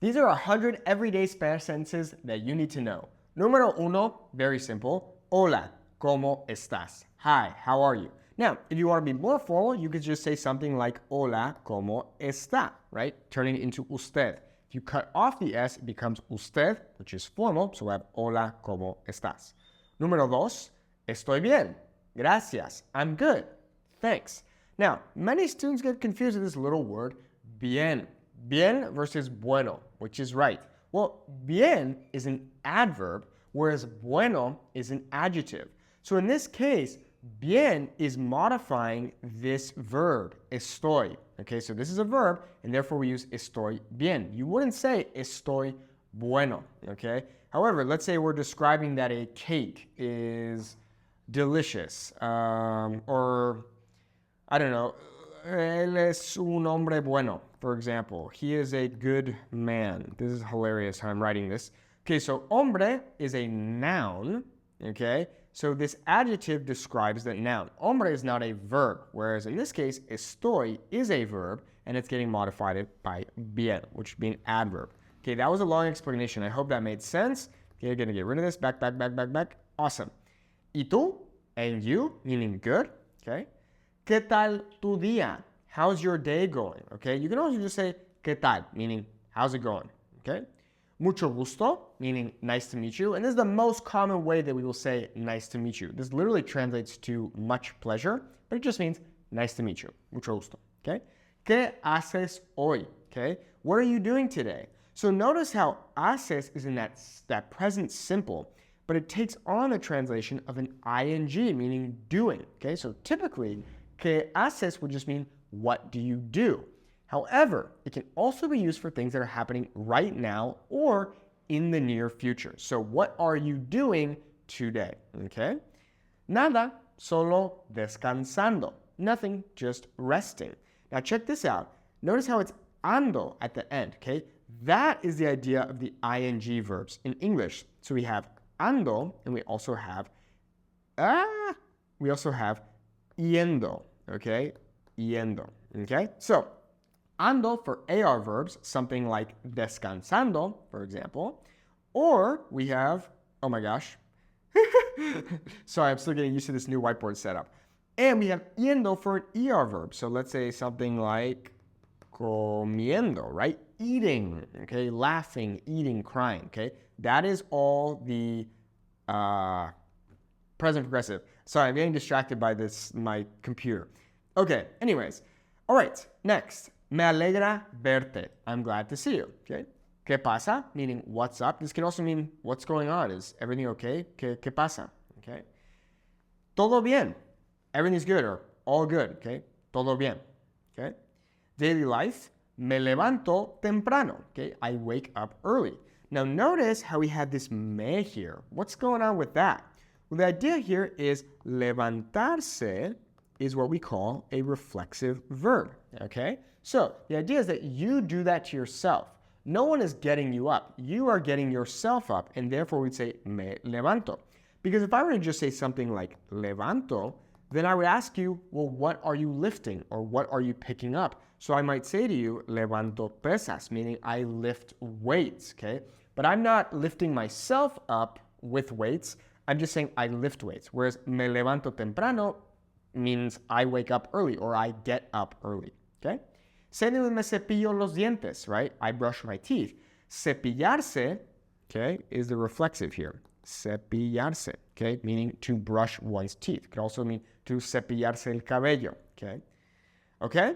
These are 100 everyday Spanish sentences that you need to know. Número uno, very simple. Hola, ¿cómo estás? Hi, how are you? Now, if you want to be more formal, you could just say something like Hola, ¿cómo está? Right? Turning it into usted. If you cut off the S, it becomes usted, which is formal. So we have Hola, ¿cómo estás? Número dos, estoy bien. Gracias. I'm good. Thanks. Now, many students get confused with this little word, bien. Bien versus bueno, which is right. Well, bien is an adverb, whereas bueno is an adjective. So in this case, bien is modifying this verb, estoy. Okay, so this is a verb, and therefore we use estoy bien. You wouldn't say estoy bueno, okay? However, let's say we're describing that a cake is delicious, or I don't know, él es un hombre bueno, for example. He is a good man. This is hilarious how I'm writing this. Okay, so hombre is a noun, okay? So this adjective describes the noun. Hombre is not a verb, whereas in this case, estoy is a verb, and it's getting modified by bien, which would be an adverb. Okay, that was a long explanation. I hope that made sense. Okay, you're gonna get rid of this. Back. Awesome. Y tú, and you, meaning good, okay? ¿Qué tal tu día? How's your day going? Okay, you can also just say ¿qué tal? Meaning how's it going? Okay, mucho gusto, meaning nice to meet you. And this is the most common way that we will say nice to meet you. This literally translates to much pleasure, but it just means nice to meet you. Mucho gusto. Okay, ¿qué haces hoy? Okay, what are you doing today? So notice how haces is in that present simple, but it takes on a translation of an ing, meaning doing. Okay, so typically, ¿qué haces would just mean what do you do? However, it can also be used for things that are happening right now or in the near future. So what are you doing today? Okay? Nada, solo descansando. Nothing, just resting. Now check this out. Notice how it's ando at the end, okay? That is the idea of the ing verbs in English. So we have ando and we also have yendo, okay? Yendo, okay? So, ando for AR verbs, something like descansando, for example. Or we have, oh my gosh. Sorry, I'm still getting used to this new whiteboard setup. And we have yendo for an ER verb. So let's say something like comiendo, right? Eating, okay? Laughing, eating, crying, okay? That is all the present progressive. Sorry, I'm getting distracted by my computer. Okay, anyways. All right, next. Me alegra verte. I'm glad to see you, okay? ¿Qué pasa? Meaning, what's up? This can also mean, what's going on? Is everything okay? ¿Qué pasa? Okay? Todo bien. Everything's good or all good, okay? Todo bien, okay? Daily life. Me levanto temprano, okay? I wake up early. Now notice how we had this me here. What's going on with that? Well, the idea here is levantarse is what we call a reflexive verb, okay? So the idea is that you do that to yourself. No one is getting you up. You are getting yourself up, and therefore we'd say me levanto. Because if I were to just say something like levanto, then I would ask you, well, what are you lifting or what are you picking up? So I might say to you, levanto pesas, meaning I lift weights, okay? But I'm not lifting myself up with weights. I'm just saying I lift weights. Whereas me levanto temprano means I wake up early or I get up early, okay? Same thing with me cepillo los dientes, right? I brush my teeth. Cepillarse, okay, is the reflexive here. Cepillarse, okay, meaning to brush one's teeth. It could also mean to cepillarse el cabello, okay? Okay?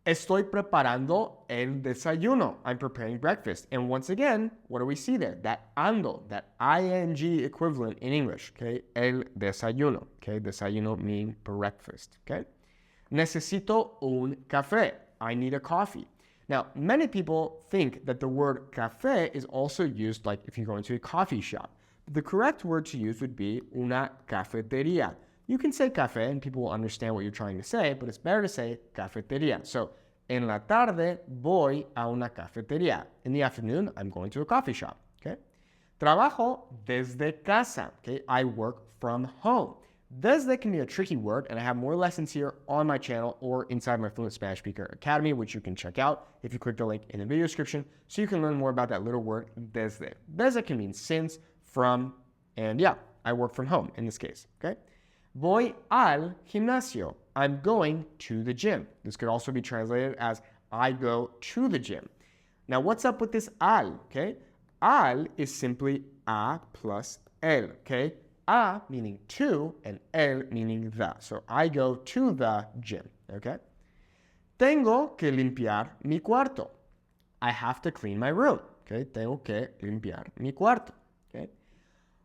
Estoy preparando el desayuno. I'm preparing breakfast. And once again, what do we see there? That ando, that ing equivalent in English, okay? El desayuno, okay? Desayuno meaning breakfast, okay? Necesito un café. I need a coffee. Now, many people think that the word café is also used like if you go into a coffee shop. The correct word to use would be una cafetería. You can say café and people will understand what you're trying to say, but it's better to say cafetería. So, en la tarde voy a una cafetería. In the afternoon, I'm going to a coffee shop, okay? Trabajo desde casa, okay? I work from home. Desde can be a tricky word, and I have more lessons here on my channel or inside my Fluent Spanish Speaker Academy, which you can check out if you click the link in the video description, so you can learn more about that little word, desde. Desde can mean since, from, and yeah, I work from home in this case, okay? Voy al gimnasio. I'm going to the gym. This could also be translated as I go to the gym. Now, what's up with this al, okay? Al is simply a plus el, okay? A meaning to and el meaning the. So I go to the gym, okay? Tengo que limpiar mi cuarto. I have to clean my room, okay? Tengo que limpiar mi cuarto, okay?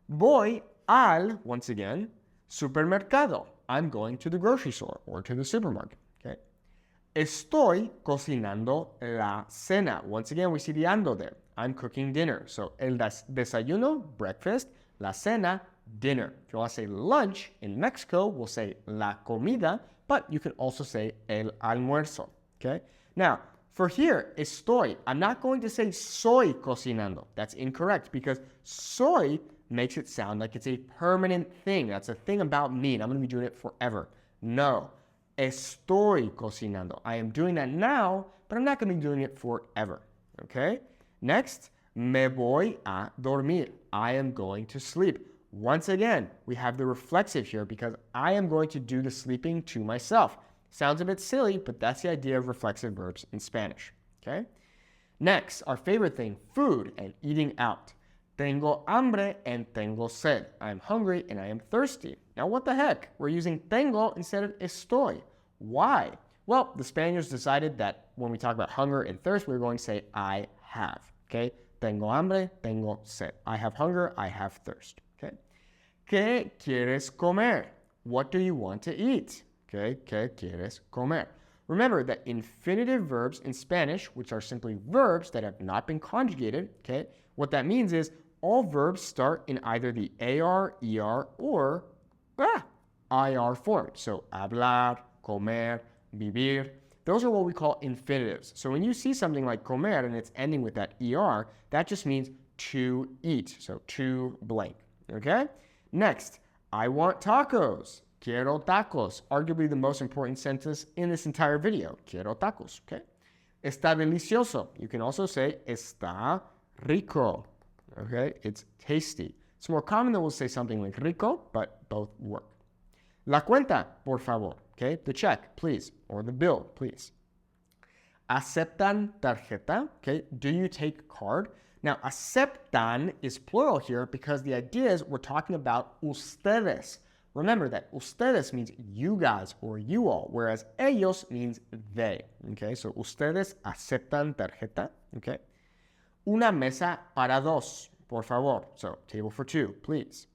Voy al, once again, supermercado. I'm going to the grocery store or to the supermarket, okay? Estoy cocinando la cena. Once again, we see the ando there. I'm cooking dinner. So el desayuno, breakfast, la cena, dinner. If you want to say lunch, in Mexico, we'll say la comida, but you can also say el almuerzo, okay? Now, for here, estoy, I'm not going to say soy cocinando. That's incorrect because soy makes it sound like it's a permanent thing. That's a thing about me, and I'm going to be doing it forever. No, estoy cocinando. I am doing that now, but I'm not going to be doing it forever, okay? Next, me voy a dormir. I am going to sleep. Once again, we have the reflexive here because I am going to do the sleeping to myself. Sounds a bit silly, but that's the idea of reflexive verbs in Spanish, okay? Next, our favorite thing, food and eating out. Tengo hambre and tengo sed. I am hungry and I am thirsty. Now, what the heck? We're using tengo instead of estoy. Why? Well, the Spaniards decided that when we talk about hunger and thirst, we're going to say I have, okay? Tengo hambre, tengo sed. I have hunger, I have thirst, okay? ¿Qué quieres comer? What do you want to eat? Okay, ¿qué quieres comer? Remember that infinitive verbs in Spanish, which are simply verbs that have not been conjugated, okay, what that means is all verbs start in either the AR, ER, or IR form. So hablar, comer, vivir. Those are what we call infinitives. So when you see something like comer and it's ending with that ER, that just means to eat. So to blank, okay? Next, I want tacos. Quiero tacos. Arguably the most important sentence in this entire video. Quiero tacos, okay? Está delicioso. You can also say está rico, okay? It's tasty. It's more common that we'll say something like rico, but both work. La cuenta, por favor, okay? The check, please, or the bill, please. Aceptan tarjeta, okay? Do you take card? Now, aceptan is plural here because the idea is we're talking about ustedes. Remember that ustedes means you guys or you all, whereas ellos means they, okay? So ustedes aceptan tarjeta, okay? Una mesa para dos, por favor. So table for two, please.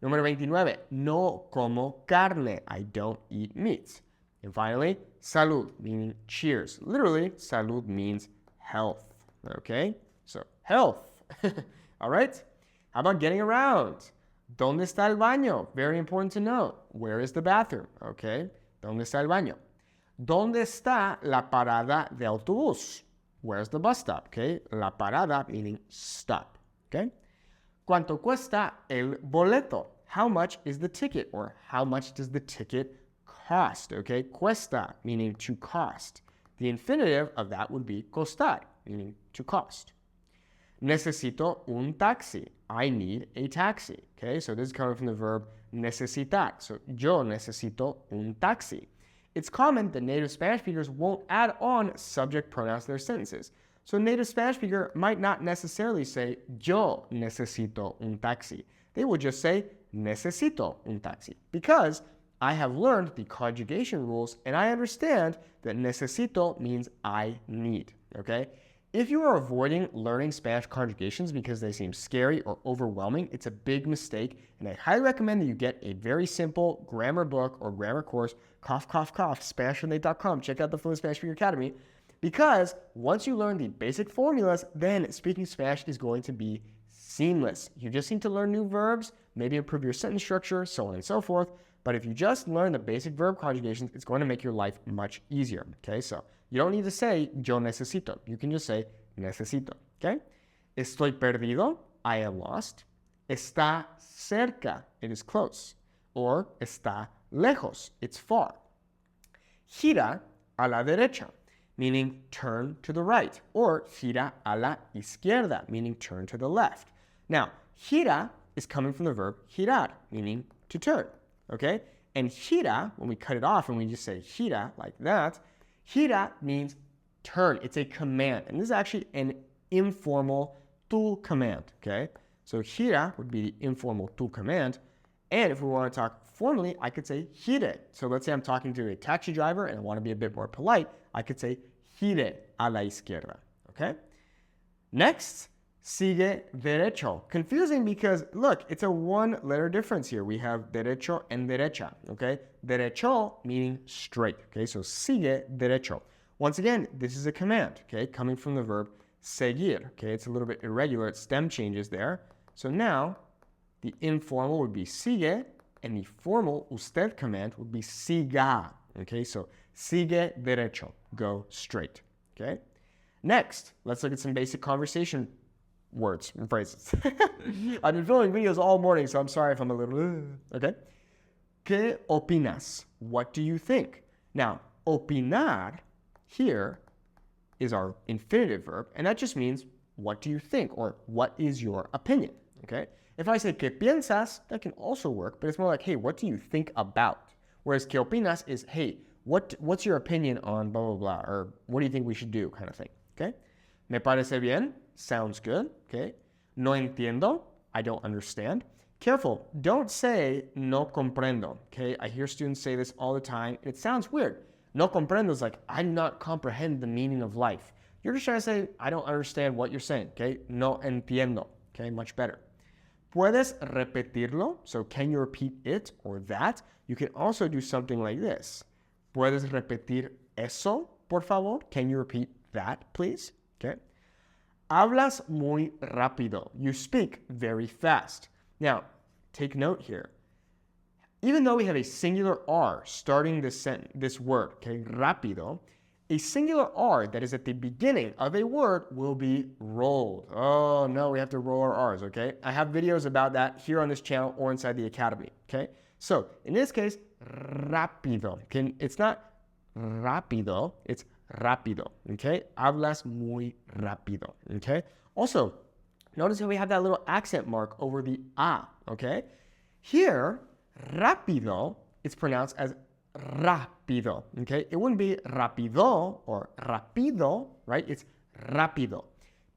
Número 29, no como carne. I don't eat meat. And finally, salud, meaning cheers. Literally, salud means health, okay? So health, all right? How about getting around? ¿Dónde está el baño? Very important to know. Where is the bathroom? Okay. ¿Dónde está el baño? ¿Dónde está la parada de autobús? Where's the bus stop? Okay. La parada meaning stop. Okay. ¿Cuánto cuesta el boleto? How much is the ticket? Or how much does the ticket cost? Okay. Cuesta meaning to cost. The infinitive of that would be costar, meaning to cost. Necesito un taxi. I need a taxi. Okay, so this is coming from the verb necesitar. So yo necesito un taxi. It's common that native Spanish speakers won't add on subject pronouns to their sentences. So a native Spanish speaker might not necessarily say yo necesito un taxi. They will just say necesito un taxi because I have learned the conjugation rules and I understand that necesito means I need. Okay? If you are avoiding learning Spanish conjugations because they seem scary or overwhelming, it's a big mistake, and I highly recommend that you get a very simple grammar book or grammar course, cough, SpanishWithNate.com. Check out the Fluent Spanish Speaker Academy, because once you learn the basic formulas, then speaking Spanish is going to be seamless. You just need to learn new verbs, maybe improve your sentence structure, so on and so forth, but if you just learn the basic verb conjugations, it's going to make your life much easier, okay? So you don't need to say yo necesito. You can just say necesito, okay? Estoy perdido. I am lost. Está cerca. It is close. or está lejos, it's far. Gira a la derecha, meaning turn to the right, or gira a la izquierda, meaning turn to the left. Now, gira is coming from the verb girar, meaning to turn, okay? And gira, when we cut it off and we just say gira like that, gira means turn. It's a command, and this is actually an informal tu command, okay? So gira would be the informal tu command, and if we want to talk formally, I could say gire. So let's say I'm talking to a taxi driver and I want to be a bit more polite, I could say gire a la izquierda, okay? Next, sigue derecho. Confusing because, look, it's a one-letter difference here. We have derecho and derecha, okay? Derecho meaning straight, okay? So sigue derecho. Once again, this is a command, okay? Coming from the verb seguir, okay? It's a little bit irregular. Its stem changes there. So now, the informal would be sigue, and the formal usted command would be siga, okay? So sigue derecho, go straight, okay? Next, let's look at some basic conversation words and phrases. I've been filming videos all morning, so I'm sorry if I'm a little, okay? ¿Qué opinas? What do you think? Now, opinar here is our infinitive verb, and that just means what do you think, or what is your opinion, okay? If I say ¿qué piensas? That can also work, but it's more like, hey, what do you think about? Whereas ¿qué opinas? Is, hey, what's your opinion on blah, blah, blah, or what do you think we should do, kind of thing, okay? Me parece bien, sounds good, okay? No entiendo, I don't understand. Careful, don't say no comprendo, okay? I hear students say this all the time, and it sounds weird. No comprendo is like, I do not comprehend the meaning of life. You're just trying to say, I don't understand what you're saying, okay? No entiendo, okay? Much better. Puedes repetirlo, so can you repeat it or that? You can also do something like this. Puedes repetir eso, por favor? Can you repeat that, please? Okay. Hablas muy rápido. You speak very fast. Now, take note here. Even though we have a singular R starting this word, okay, rápido, a singular R that is at the beginning of a word will be rolled. Oh no, we have to roll our R's, okay? I have videos about that here on this channel or inside the academy, okay? So, in this case, rápido. It's not rápido, it's rápido, okay? Hablas muy rápido, okay? Also, notice how we have that little accent mark over the A, okay? Here, rápido, it's pronounced as rápido, okay? It wouldn't be rápido or rápido, right? It's rápido.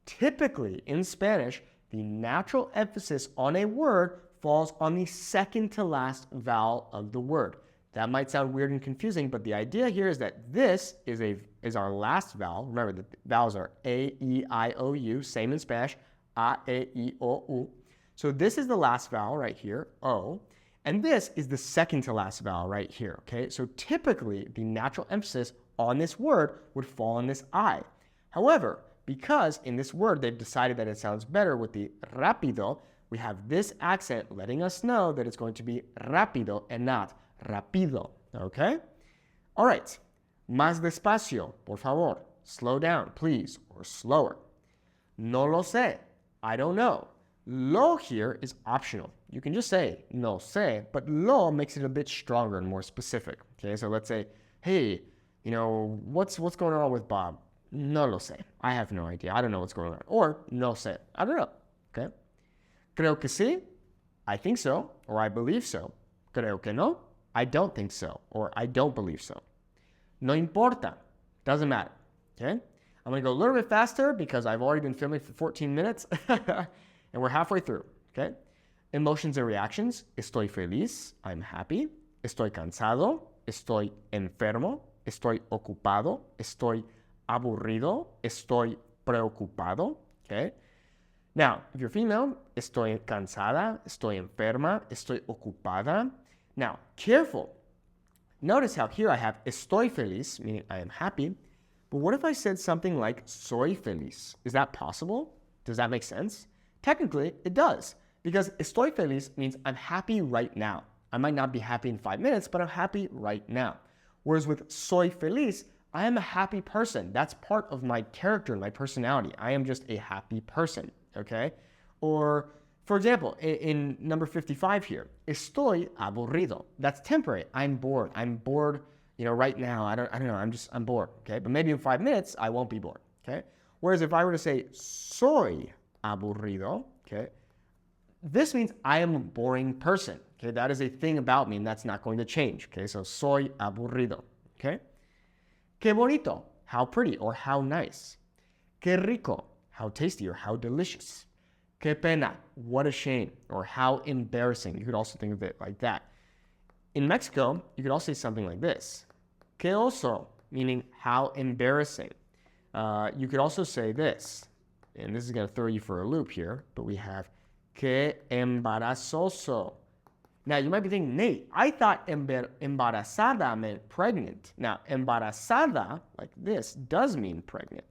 Typically, in Spanish, the natural emphasis on a word falls on the second to last vowel of the word. That might sound weird and confusing, but the idea here is that this is our last vowel. Remember, the vowels are A, E, I, O, U, same in Spanish, A, E, I, O, U. So this is the last vowel right here, O. And this is the second to last vowel right here, okay? So typically, the natural emphasis on this word would fall on this I. However, because in this word they've decided that it sounds better with the rápido, we have this accent letting us know that it's going to be rápido and not rápido, okay? All right, más despacio, por favor. Slow down, please, or slower. No lo sé, I don't know. Lo here is optional. You can just say no sé, but lo makes it a bit stronger and more specific. Okay, so let's say, hey, you know, what's going on with Bob? No lo sé. I have no idea. I don't know what's going on. Or no sé. I don't know. Okay. Creo que sí. I think so. Or I believe so. Creo que no. I don't think so. Or I don't believe so. No importa. Doesn't matter. Okay. I'm going to go a little bit faster because I've already been filming for 14 minutes. And we're halfway through, okay? Emotions and reactions. Estoy feliz. I'm happy. Estoy cansado. Estoy enfermo. Estoy ocupado. Estoy aburrido. Estoy preocupado, okay? Now, if you're female, estoy cansada. Estoy enferma. Estoy ocupada. Now, careful. Notice how here I have estoy feliz, meaning I am happy. But what if I said something like soy feliz? Is that possible? Does that make sense? Technically, it does, because estoy feliz means I'm happy right now. I might not be happy in 5 minutes, but I'm happy right now. Whereas with soy feliz, I am a happy person. That's part of my character and my personality. I am just a happy person, okay? Or For example, in number 55 here, estoy aburrido. That's temporary. I'm bored. I'm bored, right now. I don't know. I'm bored. Okay. But maybe in 5 minutes, I won't be bored. Okay. Whereas if I were to say soy aburrido, okay, this means I am a boring person. Okay. That is a thing about me and that's not going to change. Okay. So soy aburrido. Okay. Qué bonito. How pretty or how nice. Qué rico. How tasty or how delicious. Qué pena, what a shame, or how embarrassing. You could also think of it like that. In Mexico, you could also say something like this. Qué oso, meaning how embarrassing. You could also say this, and this is going to throw you for a loop here, but we have qué embarazoso. Now, you might be thinking, Nate, I thought embarazada meant pregnant. Now, embarazada, like this, does mean pregnant.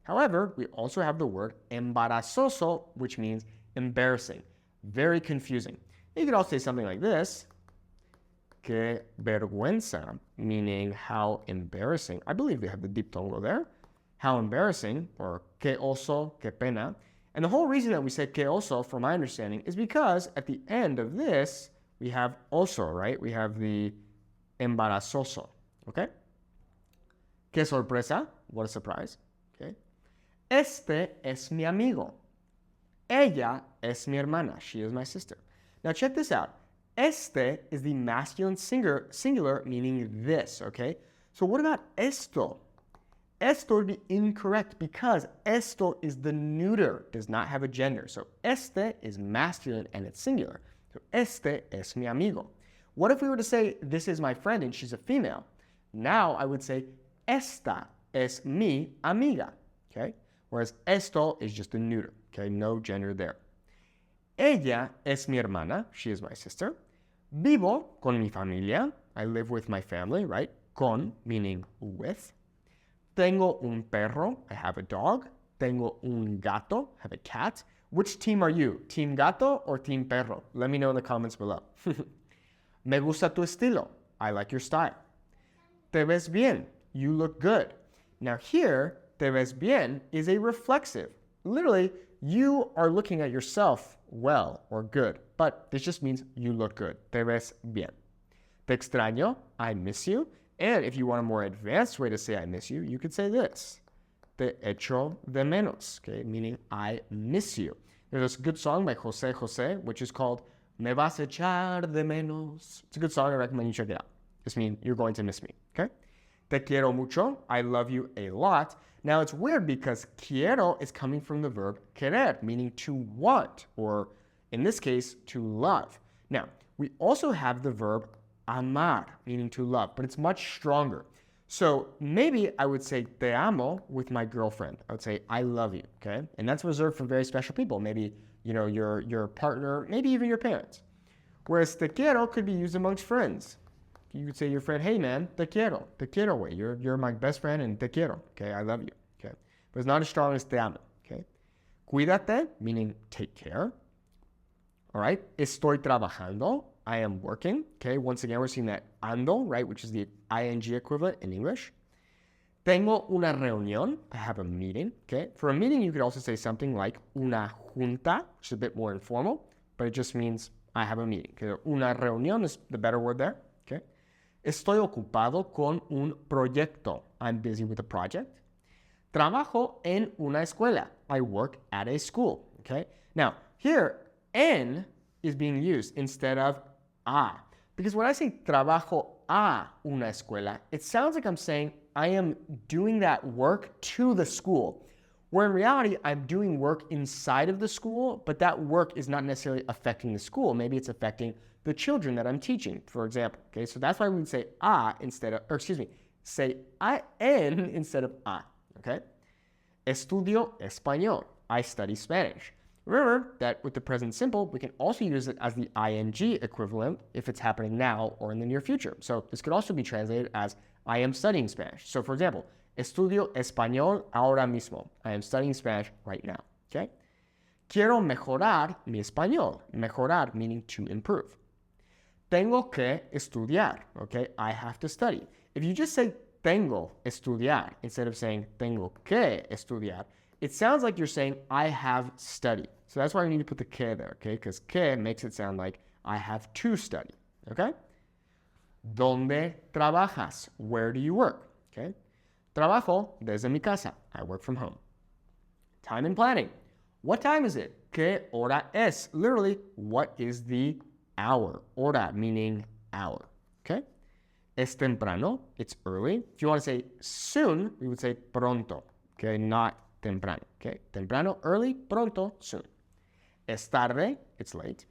However, we also have the word embarazoso, which means embarrassing. Very confusing. You could also say something like this. Que vergüenza, meaning how embarrassing. I believe they have the diphtongo there. How embarrassing, or que oso, que pena. And the whole reason that we say que oso, from my understanding, is because at the end of this, we have oso, right? We have the embarazoso, okay? Que sorpresa, what a surprise, okay? Este es mi amigo. Ella es mi hermana. She is my sister. Now check this out. Este is the masculine singular, meaning this, okay? So what about esto? Esto would be incorrect because esto is the neuter, does not have a gender. So este is masculine and it's singular. So este es mi amigo. What if we were to say this is my friend and she's a female? Now I would say esta es mi amiga, okay? Whereas esto is just a neuter, okay? No gender there. Ella es mi hermana. She is my sister. Vivo con mi familia. I live with my family, right? Con, meaning with. Tengo un perro. I have a dog. Tengo un gato. I have a cat. Which team are you? Team gato or team perro? Let me know in the comments below. Me gusta tu estilo. I like your style. Te ves bien. You look good. Now here, te ves bien is a reflexive. Literally, you are looking at yourself well or good, but this just means you look good. Te ves bien. Te extraño, I miss you. And if you want a more advanced way to say I miss you, you could say this. Te echo de menos, okay, meaning I miss you. There's a good song by Jose Jose, which is called Me vas a echar de menos. It's a good song. I recommend you check it out. Just mean you're going to miss me, okay? Te quiero mucho. I love you a lot. Now, it's weird because quiero is coming from the verb querer, meaning to want, or in this case, to love. Now, we also have the verb amar, meaning to love, but it's much stronger. So maybe I would say te amo with my girlfriend. I would say I love you, okay? And that's reserved for very special people. Maybe, your partner, maybe even your parents. Whereas te quiero could be used amongst friends. You could say to your friend, hey man, te quiero, way. You're my best friend and te quiero, okay? I love you, okay? But it's not as strong as te amo, okay? Cuídate, meaning take care, all right? Estoy trabajando, I am working, okay? Once again, we're seeing that ando, right, which is the ing equivalent in English. Tengo una reunión, I have a meeting, okay? For a meeting, you could also say something like una junta, which is a bit more informal, but it just means I have a meeting, okay? Una reunión is the better word there, okay? Estoy ocupado con un proyecto. I'm busy with a project. Trabajo en una escuela. I work at a school, okay? Now, here, en is being used instead of a. Because when I say trabajo a una escuela, it sounds like I'm saying I am doing that work to the school, where in reality, I'm doing work inside of the school, but that work is not necessarily affecting the school. Maybe it's affecting the children that I'm teaching, for example. Okay, so that's why we would say a instead of, say en instead of a. Okay? Estudio español. I study Spanish. Remember that with the present simple, we can also use it as the ing equivalent if it's happening now or in the near future. So this could also be translated as I am studying Spanish. So for example, estudio español ahora mismo. I am studying Spanish right now. Okay? Quiero mejorar mi español. Mejorar meaning to improve. Tengo que estudiar. Okay? I have to study. If you just say tengo estudiar instead of saying tengo que estudiar, it sounds like you're saying I have studied. So that's why we need to put the que there, okay? Because que makes it sound like I have to study, okay? ¿Dónde trabajas? Where do you work? Okay? Trabajo desde mi casa. I work from home. Time and planning. What time is it? ¿Qué hora es? Literally, what is the hour? Hora meaning hour. Okay? Es temprano. It's early. If you want to say soon, we would say pronto. Okay? Not temprano. Okay? Temprano, early. Pronto, soon. Es tarde. It's late.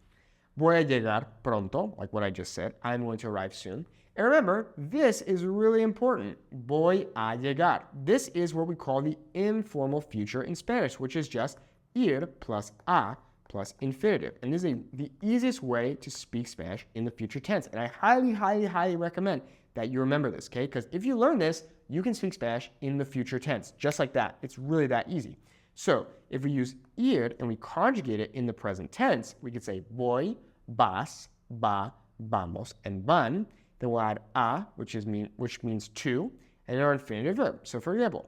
Voy a llegar pronto, like what I just said. I'm going to arrive soon. And remember, this is really important. Voy a llegar. This is what we call the informal future in Spanish, which is just ir plus a plus infinitive. And this is the easiest way to speak Spanish in the future tense. And I highly, highly, highly recommend that you remember this, okay? Because if you learn this, you can speak Spanish in the future tense, just like that. It's really that easy. So if we use ir and we conjugate it in the present tense, we could say voy, vas, va, vamos, and van. Then we'll add a, which means to, and our infinitive verb. So for example,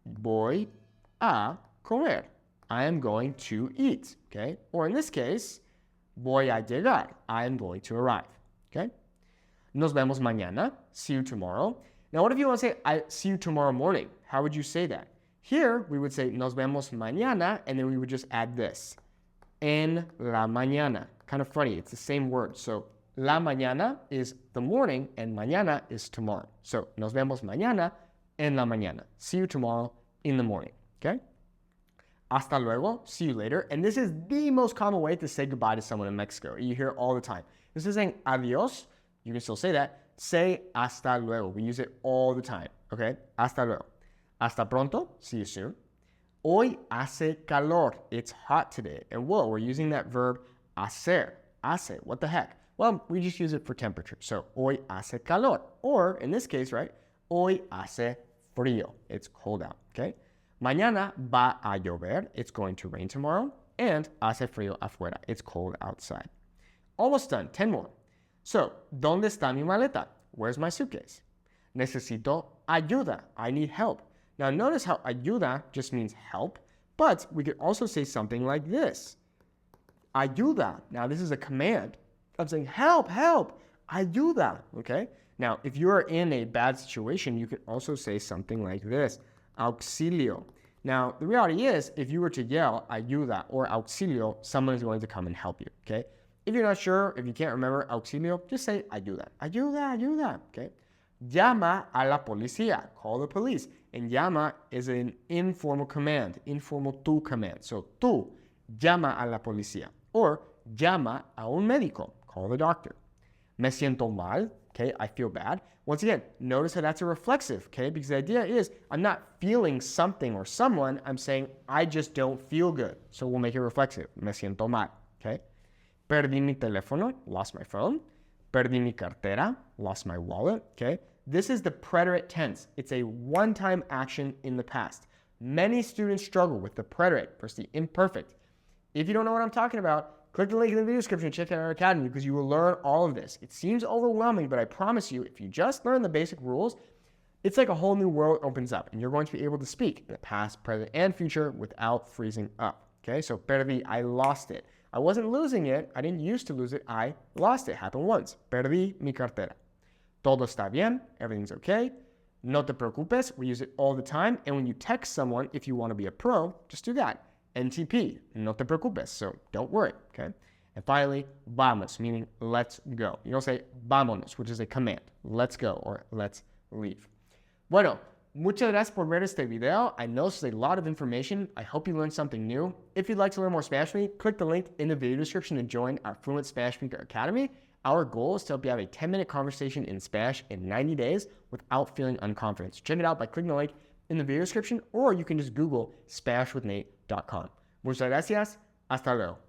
voy a comer. I am going to eat, okay? Or in this case, voy a llegar. I am going to arrive, okay? Nos vemos mañana. See you tomorrow. Now, what if you want to say, I see you tomorrow morning? How would you say that? Here, we would say, nos vemos mañana, and then we would just add this. En la mañana. Kind of funny. It's the same word. So, la mañana is the morning, and mañana is tomorrow. So, nos vemos mañana en la mañana. See you tomorrow in the morning. Okay? Hasta luego. See you later. And this is the most common way to say goodbye to someone in Mexico. You hear it all the time. This is saying adios. You can still say that. Say hasta luego. We use it all the time. Okay? Hasta luego. Hasta pronto. See you soon. Hoy hace calor. It's hot today. And whoa, we're using that verb hacer. Hace. What the heck? Well, we just use it for temperature. So, hoy hace calor. Or, in this case, right? Hoy hace frío. It's cold out. Okay? Mañana va a llover. It's going to rain tomorrow. And hace frío afuera. It's cold outside. Almost done. 10 more. So, ¿dónde está mi maleta? Where's my suitcase? Necesito ayuda. I need help. Now, notice how ayuda just means help, but we could also say something like this. Ayuda. Now, this is a command. I'm saying, help, help, ayuda, okay? Now, if you are in a bad situation, you could also say something like this, auxilio. Now, the reality is, if you were to yell ayuda or auxilio, someone is going to come and help you, okay? If you're not sure, if you can't remember auxilio, just say ayuda, ayuda, ayuda, okay? Llama a la policía, call the police. And llama is an informal command, informal tú command. So tú, llama a la policía. Or llama a un médico, call the doctor. Me siento mal, okay, I feel bad. Once again, notice how that's a reflexive, okay, because the idea is I'm not feeling something or someone, I'm saying I just don't feel good. So we'll make it reflexive. Me siento mal, okay. Perdí mi teléfono, lost my phone. Perdí mi cartera, lost my wallet, okay. This is the preterite tense. It's a one-time action in the past. Many students struggle with the preterite versus the imperfect. If you don't know what I'm talking about, click the link in the video description and check out our academy because you will learn all of this. It seems overwhelming, but I promise you, if you just learn the basic rules, it's like a whole new world opens up and you're going to be able to speak in the past, present, and future without freezing up. Okay, so perdí, I lost it. I wasn't losing it. I didn't used to lose it. I lost it. Happened once. Perdí mi cartera. Todo está bien. Everything's okay. No te preocupes. We use it all the time. And when you text someone, if you want to be a pro, just do that. NTP. No te preocupes. So don't worry. Okay. And finally, vamos, meaning let's go. You don't say vámonos, which is a command. Let's go or let's leave. Bueno, muchas gracias por ver este video. I know this is a lot of information. I hope you learned something new. If you'd like to learn more Spanish with me, click the link in the video description to join our Fluent Spanish Speaker Academy. Our goal is to help you have a 10-minute conversation in Spanish in 90 days without feeling unconfident. So check it out by clicking the link in the video description, or you can just Google SpanishWithNate.com. Muchas gracias. Hasta luego.